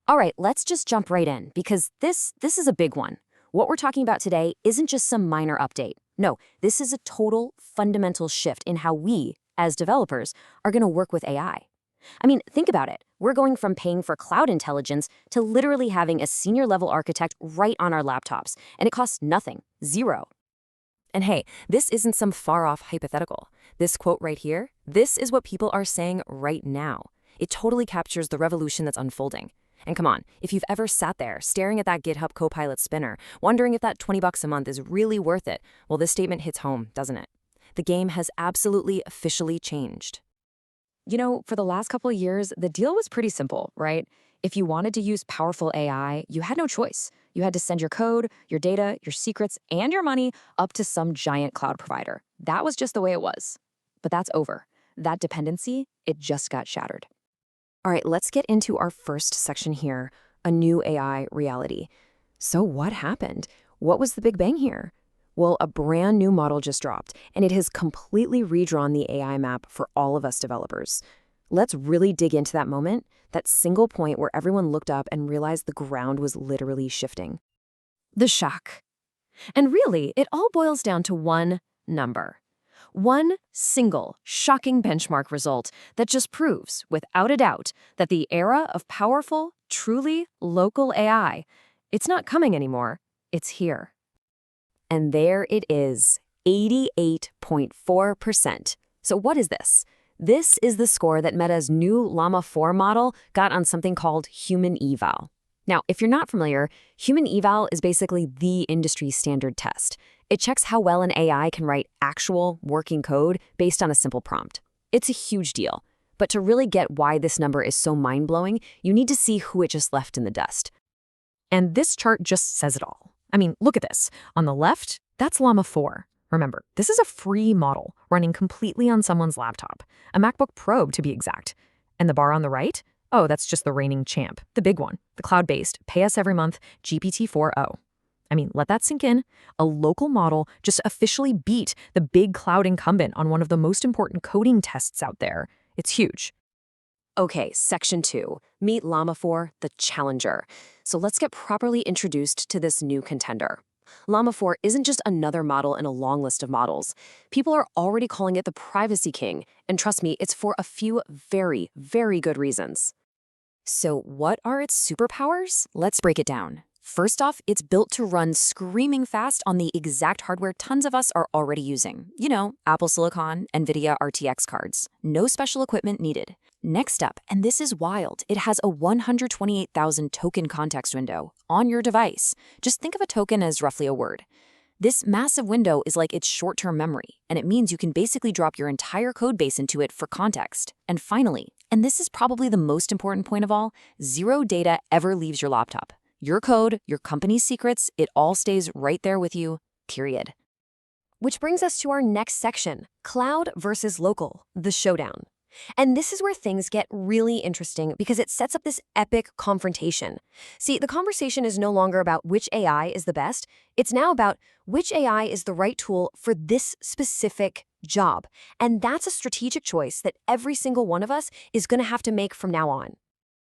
All right, let's just jump right in because this is a big one. What we're talking about today isn't just some minor update. No, this is a total fundamental shift in how we, as developers, are going to work with AI. I mean, think about it. We're going from paying for cloud intelligence to literally having a senior level architect right on our laptops, and it costs nothing, zero. And hey, this isn't some far-off hypothetical. This quote right here, this is what people are saying right now. It totally captures the revolution that's unfolding. And come on, if you've ever sat there staring at that GitHub Copilot spinner, wondering if that $20 a month is really worth it, well, this statement hits home, doesn't it? The game has absolutely officially changed. You know, for the last couple of years, the deal was pretty simple, right? If you wanted to use powerful AI, you had no choice. You had to send your code, your data, your secrets, and your money up to some giant cloud provider. That was just the way it was. But that's over. That dependency, it just got shattered. All right, let's get into our first section here, a new AI reality. So what happened? What was the big bang here? Well, a brand new model just dropped, and it has completely redrawn the AI map for all of us developers. Let's really dig into that moment, that single point where everyone looked up and realized the ground was literally shifting. The shock. And really, it all boils down to one number. One single, shocking benchmark result that just proves, without a doubt, that the era of powerful, truly local AI, it's not coming anymore, it's here. And there it is, 88.4%. So what is this? This is the score that Meta's new Llama 4 model got on something called human eval. Now, if you're not familiar, human eval is basically the industry standard test. It checks how well an AI can write actual, working code based on a simple prompt. It's a huge deal. But to really get why this number is so mind-blowing, you need to see who it just left in the dust. And this chart just says it all. I mean, look at this. On the left, that's Llama 4. Remember, this is a free model running completely on someone's laptop, a MacBook Pro to be exact. And the bar on the right? Oh, that's just the reigning champ, the big one, the cloud-based, pay us every month, GPT-4o. I mean, let that sink in. A local model just officially beat the big cloud incumbent on one of the most important coding tests out there. It's huge. Okay, section 2. Meet Llama 4, the challenger. So let's get properly introduced to this new contender. Llama 4 isn't just another model in a long list of models. People are already calling it the privacy king, and trust me, it's for a few very, very good reasons. So what are its superpowers? Let's break it down. First off, it's built to run screaming fast on the exact hardware tons of us are already using. You know, Apple Silicon, NVIDIA RTX cards. No special equipment needed. Next up, and this is wild, it has a 128,000 token context window on your device. Just think of a token as roughly a word. This massive window is like its short-term memory, and it means you can basically drop your entire code base into it for context. And finally, and this is probably the most important point of all, zero data ever leaves your laptop. Your code, your company's secrets, it all stays right there with you, period. Which brings us to our next section, cloud versus local, the showdown. And this is where things get really interesting because it sets up this epic confrontation. See, the conversation is no longer about which AI is the best. It's now about which AI is the right tool for this specific job. And that's a strategic choice that every single one of us is going to have to make from now on.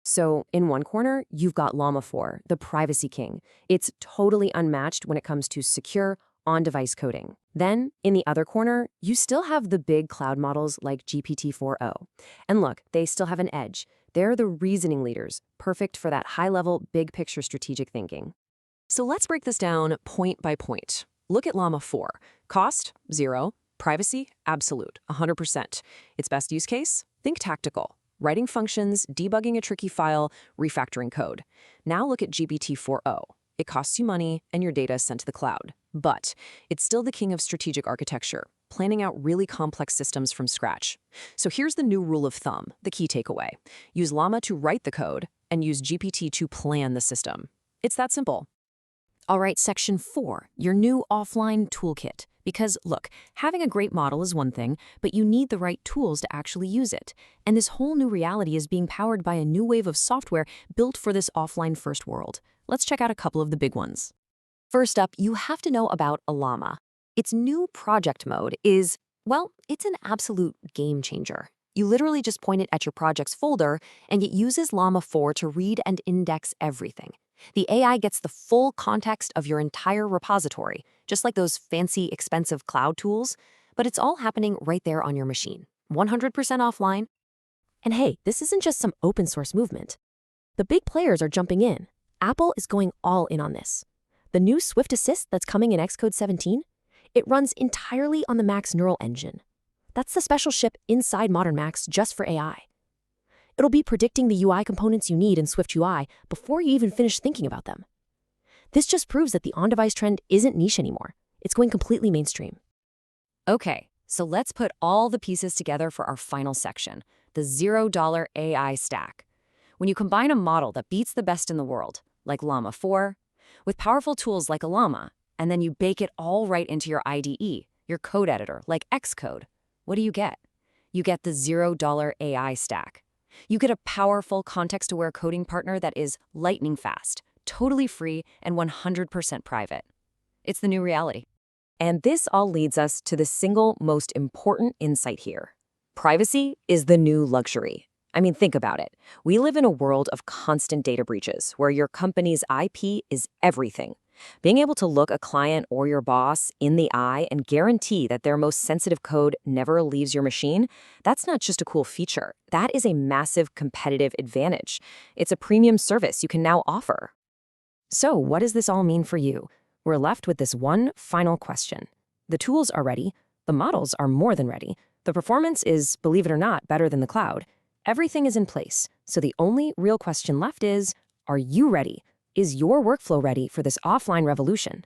So in one corner, you've got Llama 4, the privacy king. It's totally unmatched when it comes to secure, on-device coding. Then, in the other corner, you still have the big cloud models like GPT-4o. And look, they still have an edge. They're the reasoning leaders, perfect for that high-level, big-picture strategic thinking. So let's break this down point by point. Look at Llama 4. Cost, 0. Privacy, absolute, 100%. Its best use case? Think tactical. Writing functions, debugging a tricky file, refactoring code. Now look at GPT-4o. It costs you money, and your data is sent to the cloud. But it's still the king of strategic architecture, planning out really complex systems from scratch. So here's the new rule of thumb, the key takeaway. Use Llama to write the code, and use GPT to plan the system. It's that simple. All right, section 4, your new offline toolkit. Because, look, having a great model is one thing, but you need the right tools to actually use it. And this whole new reality is being powered by a new wave of software built for this offline-first world. Let's check out a couple of the big ones. First up, you have to know about Llama. Its new project mode is, well, it's an absolute game changer. You literally just point it at your project's folder, and it uses Llama 4 to read and index everything. The AI gets the full context of your entire repository, just like those fancy, expensive cloud tools, but it's all happening right there on your machine, 100% offline. And hey, this isn't just some open source movement. The big players are jumping in. Apple is going all in on this. The new Swift Assist that's coming in Xcode 17, it runs entirely on the Mac's neural engine. That's the special chip inside modern Macs just for AI. It'll be predicting the UI components you need in Swift UI before you even finish thinking about them. This just proves that the on-device trend isn't niche anymore. It's going completely mainstream. Okay, so let's put all the pieces together for our final section, the $0 AI stack. When you combine a model that beats the best in the world, like Llama 4, with powerful tools like Llama, and then you bake it all right into your IDE, your code editor, like Xcode, what do you get? You get the $0 AI stack. You get a powerful context-aware coding partner that is lightning fast, totally free, and 100% private. It's the new reality. And this all leads us to the single most important insight here. Privacy is the new luxury. I mean, think about it. We live in a world of constant data breaches where your company's IP is everything. Being able to look a client or your boss in the eye and guarantee that their most sensitive code never leaves your machine, that's not just a cool feature. That is a massive competitive advantage. It's a premium service you can now offer. So what does this all mean for you? We're left with this one final question. The tools are ready. The models are more than ready. The performance is, believe it or not, better than the cloud. Everything is in place. So the only real question left is, are you ready? Is your workflow ready for this offline revolution?